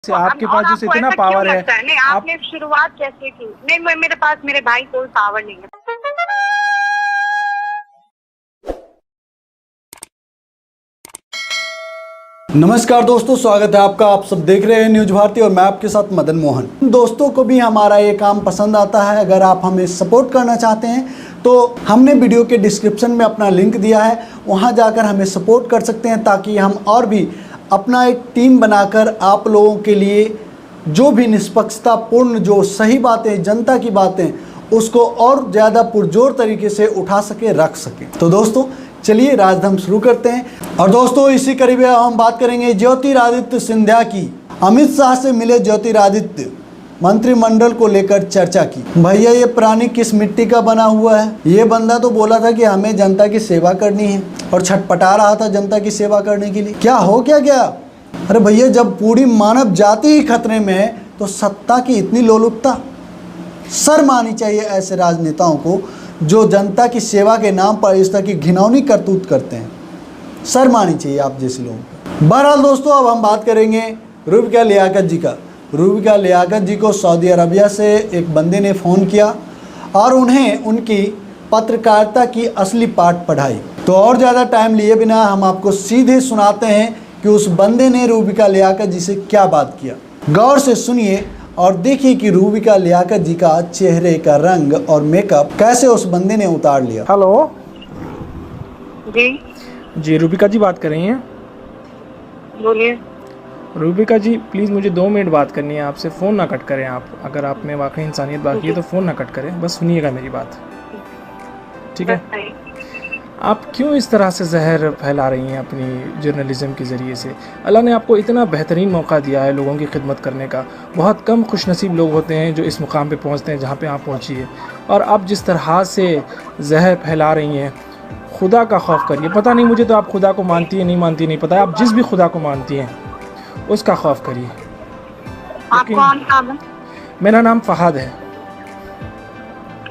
से आपके पास जो इतना पावर है, नहीं आपने शुरुआत कैसे की? नहीं मेरे पास मेरे भाई कोई पावर नहीं है। नमस्कार दोस्तों, स्वागत है आपका। आप सब देख रहे हैं न्यूज भारती और मैं आपके साथ मदन मोहन। दोस्तों को भी हमारा ये काम पसंद आता है। अगर आप हमें सपोर्ट करना चाहते हैं तो हमने वीडियो के डिस्क्रिप्शन में अपना लिंक दिया है, वहां जाकर हमें सपोर्ट कर सकते हैं ताकि हम और भी अपना एक टीम बनाकर आप लोगों के लिए जो भी निष्पक्षतापूर्ण, जो सही बातें, जनता की बातें, उसको और ज़्यादा पुरजोर तरीके से उठा सके, रख सके। तो दोस्तों चलिए राजधम शुरू करते हैं। और दोस्तों इसी करीब हम बात करेंगे ज्योतिरादित्य सिंधिया की। अमित शाह से मिले ज्योतिरादित्य, मंत्रिमंडल को लेकर चर्चा की। भैया ये प्राणी किस मिट्टी का बना हुआ है? ये बंदा तो बोला था कि हमें जनता की सेवा करनी है और छटपटा रहा था जनता की सेवा करने के लिए। क्या हो क्या गया? अरे भैया जब पूरी मानव जाति ही खतरे में है तो सत्ता की इतनी लोलुपता? शर्म आनी चाहिए ऐसे राजनेताओं को जो जनता की सेवा के नाम पर इस तरह की घिनौनी करतूत करते हैं। शर्म आनी चाहिए आप जैसे लोगों को। बहरहाल दोस्तों अब हम बात करेंगे रूबिका लियाकत जी का। रूबिका लियाकत जी को सऊदी अरबिया से एक बंदे ने फ़ोन किया और उन्हें उनकी पत्रकारिता की असली पाठ पढ़ाई। तो और ज़्यादा टाइम लिए बिना हम आपको सीधे सुनाते हैं कि उस बंदे ने रूबिका लियाकत जी से क्या बात किया। गौर से सुनिए और देखिए कि रूबिका लियाकत जी का चेहरे का रंग और मेकअप कैसे उस बंदे ने उतार लिया। हेलो जी रूबिका जी बात कर रही हैं? बोलिए। रूबिका जी प्लीज़ मुझे 2 मिनट बात करनी है आपसे। फ़ोन ना कट करें आप। अगर आप में वाकई इंसानियत बाकी है तो फ़ोन ना कट करें, बस सुनिएगा मेरी बात, ठीक है? आप क्यों इस तरह से जहर फैला रही हैं अपनी जर्नलिज़म के ज़रिए से? अल्लाह ने आपको इतना बेहतरीन मौका दिया है लोगों की खिदमत करने का। बहुत कम खुशनसीब लोग होते हैं जो इस मुकाम पे पहुंचते हैं जहां पे आप पहुंची है। और आप जिस तरह से जहर फैला रही हैं, खुदा का खौफ करिए। पता नहीं मुझे तो आप खुदा को मानती है नहीं मानती नहीं पता है। आप जिस भी खुदा को मानती हैं उसका खौफ करिए। आप कौन नाम है? मेरा नाम फ़हाद है।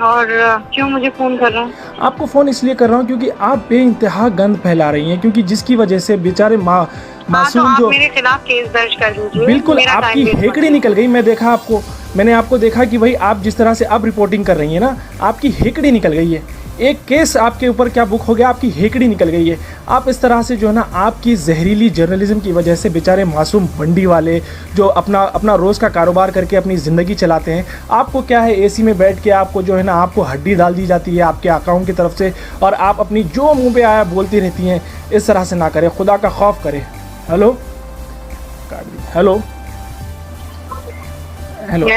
और क्यों मुझे फ़ोन कर रहे हैं? आपको फ़ोन इसलिए कर रहा हूँ क्योंकि आप बेइंतहा गंद फैला रही हैं, क्योंकि जिसकी वजह से बेचारे मासूम तो जो मेरे खिलाफ केस दर्ज कर दीजिए। बिल्कुल आपकी हेकड़ी निकल गई। मैंने आपको देखा कि भाई आप जिस तरह से अब रिपोर्टिंग कर रही हैं ना, आपकी हेकड़ी निकल गई है। एक केस आपके ऊपर क्या बुक हो गया, आपकी हेकड़ी निकल गई है। आप इस तरह से जो है ना, आपकी जहरीली जर्नलिज्म की वजह से बेचारे मासूम मंडी वाले जो अपना रोज़ का कारोबार करके अपनी ज़िंदगी चलाते हैं, आपको क्या है एसी में बैठ के आपको जो है ना, आपको हड्डी डाल दी जाती है आपके अकाउंट की तरफ से और आप अपनी जो मुँह पे आया बोलती रहती हैं। इस तरह से ना करें, खुदा का खौफ करें। हेलो हेलो हेलो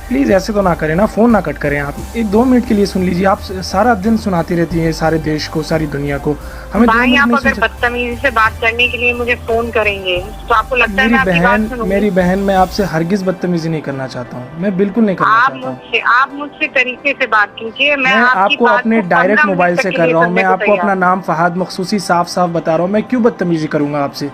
प्लीज़ ऐसे तो ना करें ना, फ़ोन ना कट करें आप। 1-2 मिनट के लिए सुन लीजिए। आप सारा दिन सुनाती रहती हैं सारे देश को, सारी दुनिया को। हमें भाई आप अगर बदतमीजी से बात करने के लिए मुझे फ़ोन करेंगे तो आपको लगता है मैं आपकी बात सुनूंगी? मेरी बहन, मैं आपसे हरगिज़ बदतमीजी नहीं करना चाहता हूँ। मैं बिल्कुल नहीं करना चाहता हूँ। आप मुझसे तरीके से बात कीजिए। मैं आपको अपने डायरेक्ट मोबाइल से कर रहा हूँ। मैं आपको अपना नाम फ़हाद मखसूसी साफ बता रहा हूँ। मैं क्यों बदतमीजी करूँगा आपसे?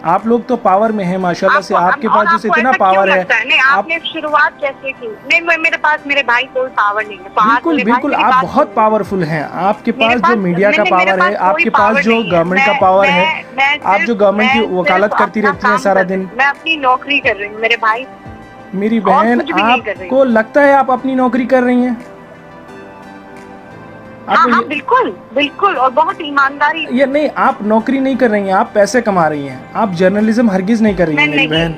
आप लोग तो पावर में हैं माशाल्लाह से। आपके पास जो इतना पावर है। नहीं आपने शुरुआत कैसे की? नहीं मेरे पास मेरे भाई कोई पावर नहीं है। बिल्कुल आप बहुत पावरफुल हैं। आपके पास जो मीडिया का पावर है, आपके पास जो गवर्नमेंट का पावर है, आप जो गवर्नमेंट की वकालत करती रहती हैं सारा दिन। मैं अपनी नौकरी कर रही हूँ। मेरे भाई, मेरी बहन, आपको लगता है आप अपनी नौकरी कर रही हैं? हाँ, बिल्कुल और बहुत ईमानदारी। ये नहीं, आप नौकरी नहीं कर रही हैं, आप पैसे कमा रही हैं। आप जर्नलिज्म हरगिज नहीं कर रही हैं मेरी बहन।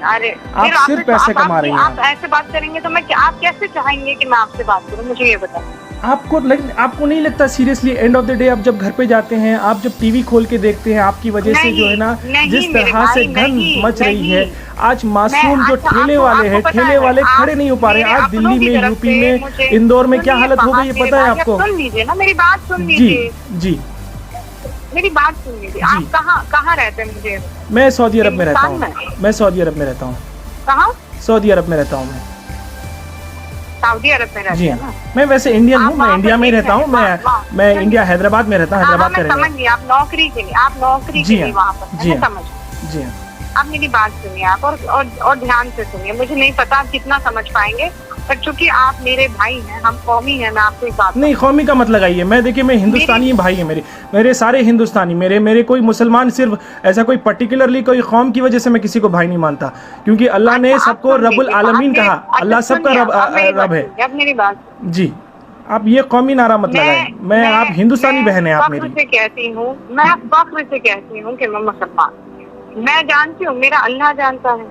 आप सिर्फ पैसे कमा रही हैं। आप ऐसे बात करेंगे तो आप कैसे चाहेंगे कि मैं आपसे बात करूं? मुझे ये बताएं। आपको नहीं लगता seriously end of the day आप जब घर पे जाते हैं, आप जब टीवी खोल के देखते हैं, आपकी वजह से जो है ना, जिस तरह से गंद मच रही है। आज मासूम जो ठेले वाले खड़े नहीं हो पा रहे हैं। आज दिल्ली में, यूपी में, इंदौर में क्या हालत हो गई है पता है आपको? सुन लीजिए ना, मेरी बात सुन लीजिए। जी मेरी बात सुन लीजिए। आप कहाँ रहते हैं? मुझे मैं सऊदी अरब में रहता हूँ। मैं सऊदी अरब में रहता हूँ। कहाँ? सऊदी अरब में रहता हूँ मैं। सऊदी अरब में रहते हैं? जी हाँ। मैं वैसे इंडियन हूँ, मैं इंडिया में ही रहता हूँ। मैं इंडिया हैदराबाद में रहता हूँ। हैदराबाद का समझ लिया। आप नौकरी के लिए, जी हाँ। जी हाँ। आप मेरी बात सुनिए आप और ध्यान से सुनिए। मुझे नहीं पता आप कितना समझ पाएंगे, पर चूंकि आप मेरे भाई हैं, हम कौमी हैं, मैं आपको एक बात नहीं, कौमी का मत लगाइए। मैं देखिए, मैं हिंदुस्तानी भाई है मेरे सारे हिंदुस्तानी, मेरे कोई मुसलमान, सिर्फ ऐसा कोई पर्टिकुलरली कोई कौम की वजह से मैं किसी को भाई नहीं मानता, क्योंकि अल्लाह ने सबको रब्बुल आलमीन कहा। अल्लाह सबका रब है। अब मेरी बात जी, आप ये कौमी नारा मत लगाएं। मैं आप हिंदुस्तानी बहन है आप मेरी। मैं कहती हूँ, मैं फख्र से कहती हूँ कि मैं मुसलमान। मैं जानती हूँ, मेरा अल्लाह जानता है,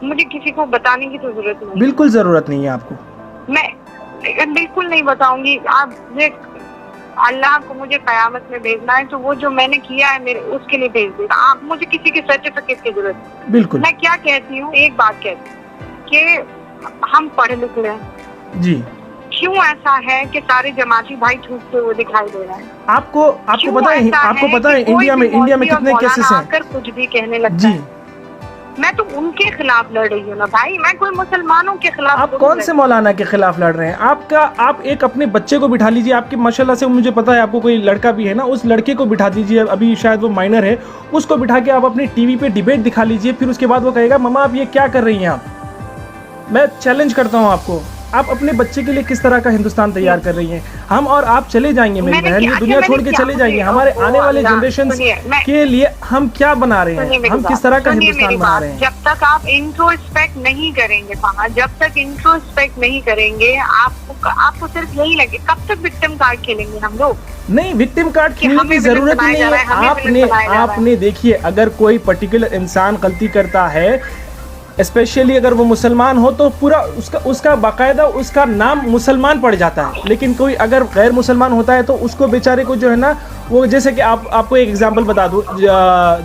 मुझे किसी को बताने की तो जरूरत नहीं। बिल्कुल जरूरत नहीं है आपको। मैं बिल्कुल नहीं बताऊंगी। आप अल्लाह को मुझे कयामत में भेजना है तो वो जो मैंने किया है मेरे उसके लिए भेज देगा। आप मुझे किसी के सर्टिफिकेट की जरूरत नहीं। बिल्कुल। मैं क्या कहती हूँ, एक बात कहती हूँ कि हम पढ़े लिखे हैं जी। क्यों ऐसा है कि सारे जमाती भाई छूटते हुए दिखाई दे रहे हैं? आपको पता है इंडिया में कितने केसेस हैं? कुछ भी कहने लगता है। मैं तो उनके खिलाफ लड़ रही हूँ ना भाई, मैं कोई मुसलमानों के खिलाफ। आप कौन से मौलाना के खिलाफ लड़ रहे हैं? आप एक अपने बच्चे को बिठा लीजिए, आपके माशाल्लाह से मुझे पता है आपको कोई लड़का भी है ना, उस लड़के को बिठा दीजिए, अभी शायद वो माइनर है, उसको बिठा के आप अपनी टीवी पे डिबेट दिखा लीजिए, फिर उसके बाद वो कहेगा मम्मा आप ये क्या कर रही हैं आप। मैं चैलेंज करता हूँ आपको, आप अपने बच्चे के लिए किस तरह का हिंदुस्तान तैयार कर रही हैं। हम और आप चले जाएंगे मेरी बहन, ये दुनिया छोड़ के चले जाएंगे। हमारे आने वाले जनरेशन के लिए हम क्या बना रहे हैं, हम किस तरह का हिंदुस्तान बना रहे हैं। जब तक आप इंट्रोस्पेक्ट नहीं करेंगे जब तक इंट्रोस्पेक्ट नहीं करेंगे, आपको सिर्फ यही लगे। कब तक विक्टिम कार्ड खेलेंगे हम लोग? नहीं, विक्टिम कार्ड खेलने की जरूरत नहीं है। आपने देखिए, अगर कोई पर्टिकुलर इंसान गलती करता है, स्पेशली अगर वो मुसलमान हो, तो पूरा उसका बाकायदा उसका नाम मुसलमान पड़ जाता है। लेकिन कोई अगर गैर मुसलमान होता है तो उसको बेचारे को जो है ना, वो जैसे कि आपको एक एग्जांपल बता दूं,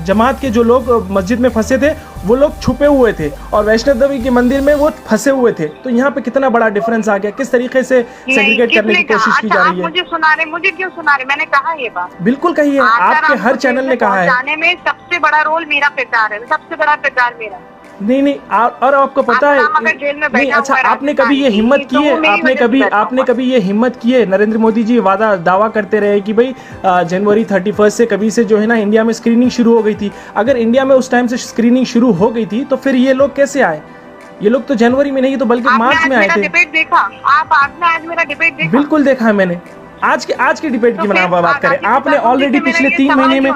जमात के जो लोग मस्जिद में फंसे थे वो लोग छुपे हुए थे और वैष्णो देवी के मंदिर में वो फंसे हुए थे। तो यहाँ पे कितना बड़ा डिफरेंस आ गया, किस तरीके से सेग्रीगेट करने की कोशिश की जा रही है। मुझे क्यों सुना रहे? मैंने कहा ये बात। बिल्कुल कही है, आपके हर चैनल ने कहा है। जाने में सबसे बड़ा रोल मेरा प्रचार है, सबसे बड़ा प्रचार मेरा। नहीं, और आपको पता है नहीं, अच्छा आपने कभी ये हिम्मत की है, आपने कभी ये हिम्मत की है? नरेंद्र मोदी जी दावा करते रहे कि भाई जनवरी 31 से कभी से जो है ना इंडिया में स्क्रीनिंग शुरू हो गई थी। अगर इंडिया में उस टाइम से स्क्रीनिंग शुरू हो गई थी तो फिर ये लोग कैसे आए? ये लोग तो जनवरी में नहीं तो बल्कि मार्च में आए थे। डिबेट देखा आपने? आज मेरा डिबेट देखा? बिल्कुल देखा है मैंने। आज के डिबेट की बात करें, आपने ऑलरेडी पिछले 3 महीने में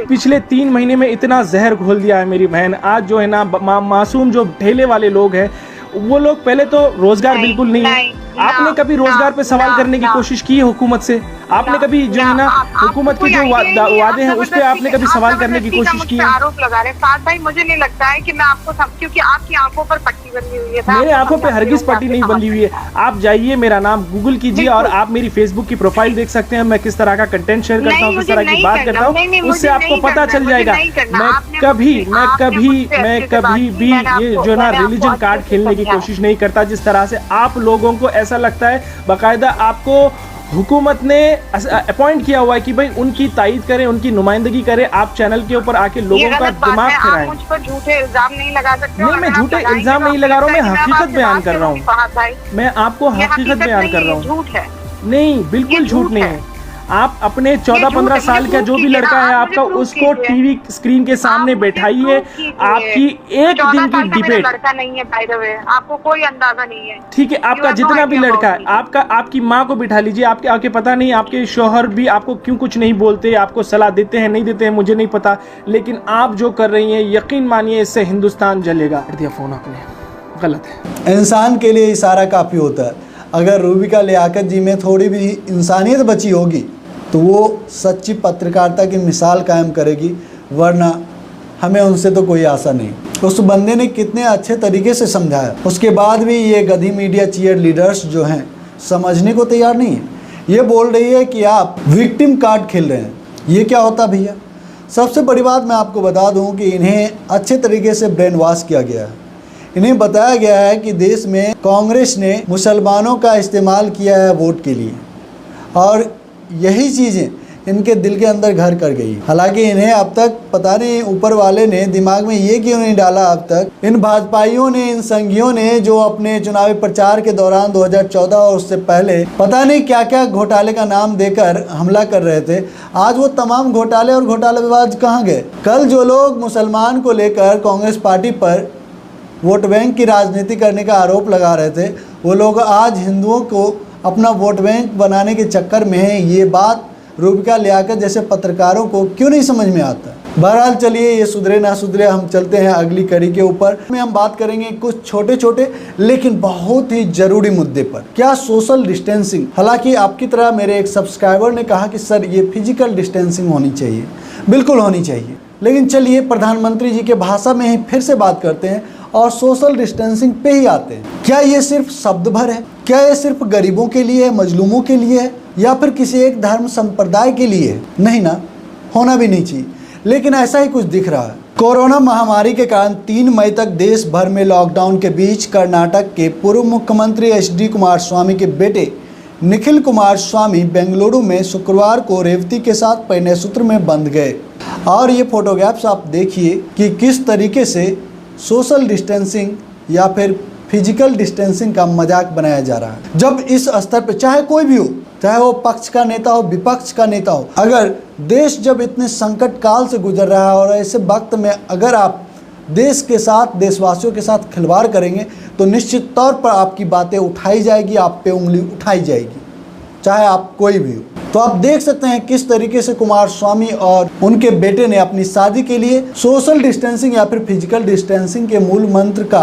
पिछले 3 महीने में इतना जहर घोल दिया है मेरी बहन। आज जो है ना मासूम जो ठेले वाले लोग हैं, वो लोग पहले तो रोजगार बिल्कुल नहीं है। आपने कभी रोजगार पे सवाल करने की कोशिश की है हुकूमत से? आपने कभी जो है ना हुकूमत के जो वादे हैं उस पे आपने कभी सवाल करने की कोशिश की है? आरोप लगा रहे साथ भाई, मुझे नहीं लगता है कि मैं आपको क्योंकि आपकी आंखों पर पट्टी बंधी हुई है। मेरे आंखों पे हरगिज पट्टी नहीं बंधी हुई है। आप जाइए, मेरा नाम गूगल कीजिए और आप मेरी फेसबुक की प्रोफाइल देख सकते हैं। मैं किस तरह का कंटेंट शेयर करता हूँ, किस तरह की बात करता हूँ, उससे आपको पता चल जाएगा। मैं कभी भी ये जो ना रिलीजन कार्ड खेलने की कोशिश नहीं करता। जिस तरह से आप लोगों को ऐसा लगता है, बाकायदा आपको हुकूमत ने अपॉइंट किया हुआ है कि भाई उनकी तायीद करें, उनकी नुमाइंदगी करें, आप चैनल के ऊपर आके लोगों का दिमाग फिराएं। मुझ पर झूठे इल्जाम नहीं लगा सकते। नहीं, मैं झूठे इल्जाम नहीं लगा रहा हूँ, मैं हकीकत बयान कर रहा हूँ। मैं आपको हकीकत बयान कर रहा हूँ। झूठ है? नहीं, बिल्कुल झूठ नहीं है। आप अपने 14-15 साल का जो भी लड़का है आपका, उसको टीवी स्क्रीन के सामने बैठाइए। आपकी एक दिन की डिबेट, लड़का नहीं है बाय द वे, आपको कोई अंदाजा नहीं है। ठीक है, आपका जितना भी लड़का है, आपकी माँ को बिठा लीजिए। आपके पता नहीं आपके शौहर भी आपको क्यों कुछ नहीं बोलते, आपको सलाह देते हैं नहीं देते हैं मुझे नहीं पता, लेकिन आप जो कर रही हैं यकीन मानिए इससे हिंदुस्तान जलेगा। दिया फोन आपने, गलत है। इंसान के लिए इशारा काफ़ी होता है। अगर रूबिका लियाकत जी में थोड़ी भी इंसानियत बची होगी तो वो सच्ची पत्रकारिता की मिसाल कायम करेगी, वरना हमें उनसे तो कोई आशा नहीं। उस बंदे ने कितने अच्छे तरीके से समझाया, उसके बाद भी ये गधी मीडिया चीयर लीडर्स जो हैं समझने को तैयार नहीं है। ये बोल रही है कि आप विक्टिम कार्ड खेल रहे हैं। ये क्या होता भैया? सबसे बड़ी बात मैं आपको बता दूं कि इन्हें अच्छे तरीके से ब्रेन वॉश किया गया है। इन्हें बताया गया है कि देश में कांग्रेस ने मुसलमानों का इस्तेमाल किया है वोट के लिए, और यही चीज़ें इनके दिल के अंदर घर कर गई। हालांकि इन्हें अब तक पता नहीं ऊपर वाले ने दिमाग में ये क्यों नहीं डाला अब तक, इन भाजपाइयों ने, इन संघियों ने जो अपने चुनावी प्रचार के दौरान 2014 और उससे पहले पता नहीं क्या क्या घोटाले का नाम देकर हमला कर रहे थे, आज वो तमाम घोटाले और घोटालेबाज कहाँ गए। कल जो लोग मुसलमान को लेकर कांग्रेस पार्टी पर वोट बैंक की राजनीति करने का आरोप लगा रहे थे, वो लोग आज हिंदुओं को अपना वोट बैंक बनाने के चक्कर में हैं। ये बात रूबिका लियाकत जैसे पत्रकारों को क्यों नहीं समझ में आता। बहरहाल चलिए, ये सुधरे ना सुधरे, हम चलते हैं अगली कड़ी के ऊपर में। हम बात करेंगे कुछ छोटे छोटे लेकिन बहुत ही जरूरी मुद्दे पर। क्या सोशल डिस्टेंसिंग, हालांकि आपकी तरह मेरे एक सब्सक्राइबर ने कहा कि सर ये फिजिकल डिस्टेंसिंग होनी चाहिए, बिल्कुल होनी चाहिए, लेकिन चलिए प्रधानमंत्री जी के भाषा में ही फिर से बात करते हैं और सोशल डिस्टेंसिंग पे ही आते हैं। क्या ये सिर्फ शब्द भर है? क्या ये सिर्फ गरीबों के लिए है, मजलूमों के लिए है, या फिर किसी एक धर्म संप्रदाय के लिए है? नहीं ना, होना भी नहीं चाहिए, लेकिन ऐसा ही कुछ दिख रहा है। कोरोना महामारी के कारण 3 मई तक देश भर में लॉकडाउन के बीच कर्नाटक के पूर्व मुख्यमंत्री HD कुमारस्वामी के बेटे निखिल कुमारस्वामी बेंगलुरु में शुक्रवार को रेवती के साथ परिणय सूत्र में बंध गए। और ये फोटोग्राफ्स आप देखिए कि किस तरीके से सोशल डिस्टेंसिंग या फिर फिजिकल डिस्टेंसिंग का मजाक बनाया जा रहा है। जब इस स्तर पर चाहे कोई भी हो, चाहे वो पक्ष का नेता हो, विपक्ष का नेता हो, अगर देश जब इतने संकट काल से गुजर रहा है और ऐसे वक्त में अगर आप देश के साथ, देशवासियों के साथ खिलवाड़ करेंगे तो निश्चित तौर पर आपकी बातें उठाई जाएगी, आप पे उंगली उठाई जाएगी, चाहे आप कोई भी हो। तो आप देख सकते हैं किस तरीके से कुमारस्वामी और उनके बेटे ने अपनी शादी के लिए सोशल डिस्टेंसिंग या फिर फिजिकल डिस्टेंसिंग के मूल मंत्र का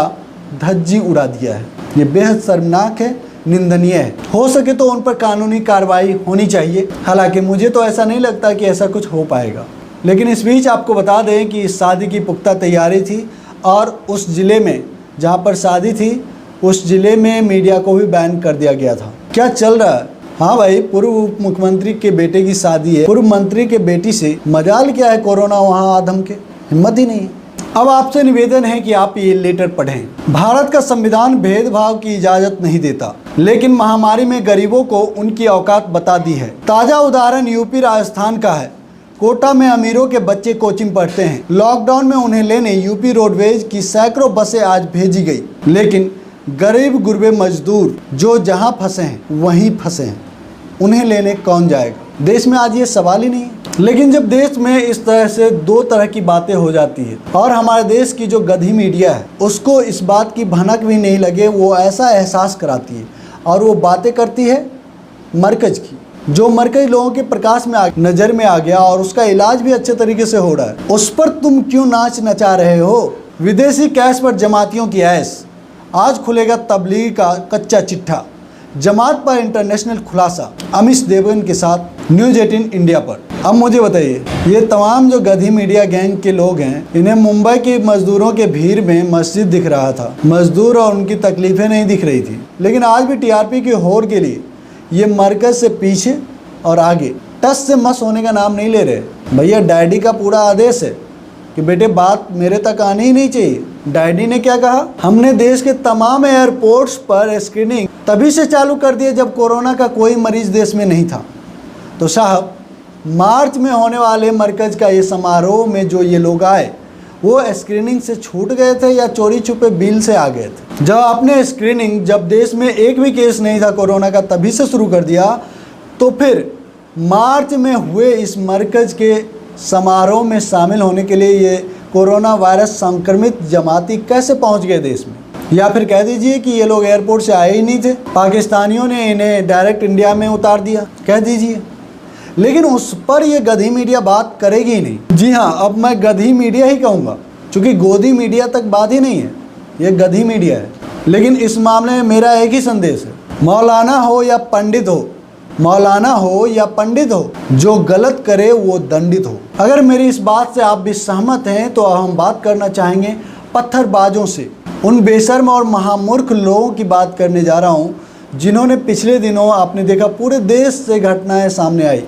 धज्जी उड़ा दिया है। ये बेहद शर्मनाक है, निंदनीय है। हो सके तो उन पर कानूनी कार्रवाई होनी चाहिए। हालांकि मुझे तो ऐसा नहीं लगता कि ऐसा कुछ हो पाएगा, लेकिन इस बीच आपको बता दें कि इस शादी की पुख्ता तैयारी थी और उस ज़िले में जहाँ पर शादी थी उस ज़िले में मीडिया को भी बैन कर दिया गया था। क्या चल रहा है? हाँ भाई, पूर्व उप मुख्यमंत्री के बेटे की शादी है, पूर्व मंत्री के बेटी से, मजाल क्या है कोरोना वहाँ आदम के, हिम्मत ही नहीं है। अब आपसे निवेदन है कि आप ये लेटर पढ़ें। भारत का संविधान भेदभाव की इजाजत नहीं देता, लेकिन महामारी में गरीबों को उनकी औकात बता दी है। ताज़ा उदाहरण यूपी राजस्थान का है। कोटा में अमीरों के बच्चे कोचिंग पढ़ते हैं। लॉकडाउन में उन्हें लेने यूपी रोडवेज की सैकड़ों बसें आज भेजी गई, लेकिन गरीब गुरबे मजदूर जो जहां फंसे हैं वहीं फंसे हैं, उन्हें लेने कौन जाएगा? देश में आज ये सवाल ही नहीं है। लेकिन जब देश में इस तरह से दो तरह की बातें हो जाती है और हमारे देश की जो गधी मीडिया है उसको इस बात की भनक भी नहीं लगे, वो ऐसा एहसास कराती है और वो बातें करती है मरकज की, जो मरकज लोगों के प्रकाश में नज़र में आ गया और उसका इलाज भी अच्छे तरीके से हो रहा है, उस पर तुम क्यों नाच नचा रहे हो? विदेशी कैश पर जमातियों की ऐश, आज खुलेगा तबलीग का कच्चा चिट्ठा। जमात पर इंटरनेशनल खुलासा अमिश देवगन के साथ न्यूज़ 18 इंडिया पर। अब मुझे बताइए, ये तमाम जो गधी मीडिया गैंग के लोग हैं, इन्हें मुंबई के मजदूरों के भीड़ में मस्जिद दिख रहा था, मजदूर और उनकी तकलीफें नहीं दिख रही थी। लेकिन आज भी टीआरपी की होड़ के लिए ये मरकज से पीछे और आगे टस से मस होने का नाम नहीं ले रहे। भैया डैडी का पूरा आदेश है कि बेटे बात मेरे तक आनी ही नहीं चाहिए। डैडी ने क्या कहा? हमने देश के तमाम एयरपोर्ट्स पर स्क्रीनिंग तभी से चालू कर दिया जब कोरोना का कोई मरीज देश में नहीं था। तो साहब, मार्च में होने वाले मरकज का ये समारोह में जो ये लोग आए वो स्क्रीनिंग से छूट गए थे या चोरी छुपे बिल से आ गए थे? जब आपने स्क्रीनिंग, जब देश में एक भी केस नहीं था कोरोना का, तभी से शुरू कर दिया, तो फिर मार्च में हुए इस मरकज के समारोह में शामिल होने के लिए ये कोरोना वायरस संक्रमित जमाती कैसे पहुंच गए देश में? या फिर कह दीजिए कि ये लोग एयरपोर्ट से आए ही नहीं थे, पाकिस्तानियों ने इन्हें डायरेक्ट इंडिया में उतार दिया, कह दीजिए। लेकिन उस पर ये गधी मीडिया बात करेगी ही नहीं। जी हाँ, अब मैं गधी मीडिया ही कहूँगा, क्योंकि गोदी मीडिया तक बात ही नहीं है, ये गधी मीडिया है। लेकिन इस मामले में मेरा एक ही संदेश है, मौलाना हो या पंडित हो, मौलाना हो या पंडित हो, जो गलत करे वो दंडित हो। अगर मेरी इस बात से आप भी सहमत हैं तो हम बात करना चाहेंगे पत्थरबाजों से, उन बेशर्म और महामूर्ख लोगों की बात करने जा रहा हूँ जिन्होंने पिछले दिनों, आपने देखा, पूरे देश से घटनाएं सामने आई।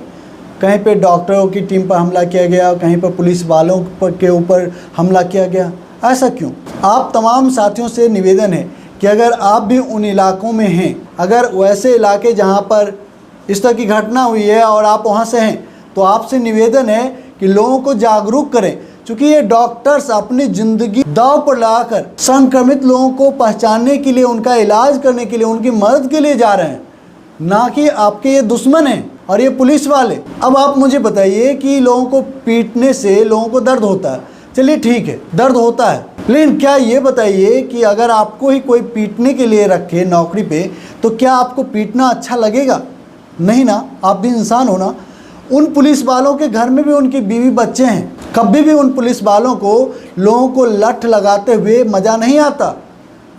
कहीं पे डॉक्टरों की टीम पर हमला किया गया, कहीं पर पुलिस वालों के ऊपर हमला किया गया। ऐसा क्यों? आप तमाम साथियों से निवेदन है कि अगर आप भी उन इलाकों में हैं, अगर वैसे इलाके जहाँ पर इस तरह की घटना हुई है और आप वहाँ से हैं, तो आपसे निवेदन है कि लोगों को जागरूक करें, क्योंकि ये डॉक्टर्स अपनी ज़िंदगी दांव पर लगाकर संक्रमित लोगों को पहचानने के लिए, उनका इलाज करने के लिए, उनकी मदद के लिए जा रहे हैं, ना कि आपके ये दुश्मन हैं और ये पुलिस वाले। अब आप मुझे बताइए कि लोगों को पीटने से लोगों को दर्द होता है, चलिए ठीक है, दर्द होता है, लेकिन क्या ये बताइए कि अगर आपको ही कोई पीटने के लिए रखे नौकरी पे, तो क्या आपको पीटना अच्छा लगेगा? नहीं ना, आप भी इंसान हो ना। उन पुलिस वालों के घर में भी उनकी बीवी बच्चे हैं, कभी भी उन पुलिस वालों को लोगों को लठ लगाते हुए मज़ा नहीं आता।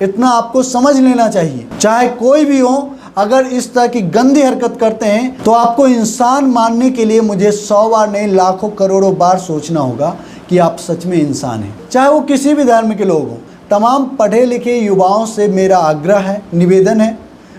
इतना आपको समझ लेना चाहिए। चाहे कोई भी हो, अगर इस तरह की गंदी हरकत करते हैं तो आपको इंसान मानने के लिए मुझे 100 बार नहीं, लाखों करोड़ों बार सोचना होगा कि आप सच में इंसान हैं। चाहे वो किसी भी धर्म के लोग हों, तमाम पढ़े लिखे युवाओं से मेरा आग्रह है, निवेदन है,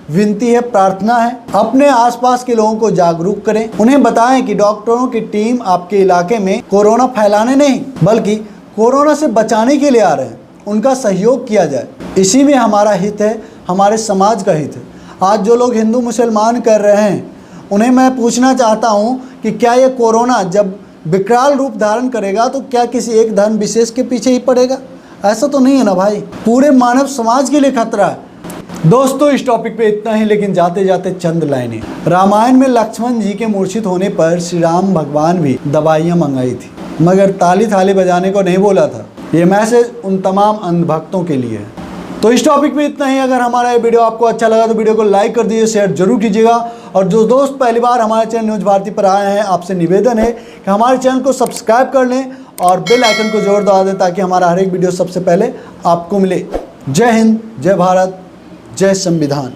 विनती है, प्रार्थना है, अपने आसपास के लोगों को जागरूक करें। उन्हें बताएं कि डॉक्टरों की टीम आपके इलाके में कोरोना फैलाने नहीं बल्कि कोरोना से बचाने के लिए आ रहे हैं। उनका सहयोग किया जाए, इसी में हमारा हित है, हमारे समाज का हित है। आज जो लोग हिंदू मुसलमान कर रहे हैं, उन्हें मैं पूछना चाहता हूँ कि क्या ये कोरोना जब विकराल रूप धारण करेगा तो क्या किसी एक धर्म विशेष के पीछे ही पड़ेगा? ऐसा तो नहीं है ना भाई, पूरे मानव समाज के लिए खतरा है। दोस्तों, इस टॉपिक पे इतना ही, लेकिन जाते जाते चंद लाइनें। रामायण में लक्ष्मण जी के मूर्छित होने पर श्री राम भगवान भी दवाइयाँ मंगाई थी, मगर ताली थाली बजाने को नहीं बोला था। ये मैसेज उन तमाम अंधभक्तों के लिए है। तो इस टॉपिक में इतना ही। अगर हमारा ये वीडियो आपको अच्छा लगा तो वीडियो को लाइक कर दीजिए, शेयर जरूर कीजिएगा। और जो दोस्त पहली बार हमारे चैनल न्यूज़ भारती पर आए हैं, आपसे निवेदन है कि हमारे चैनल को सब्सक्राइब कर लें और बेल आइकन को जोर दबा दें, ताकि हमारा हर एक वीडियो सबसे पहले आपको मिले। जय हिंद, जय भारत, जय संविधान।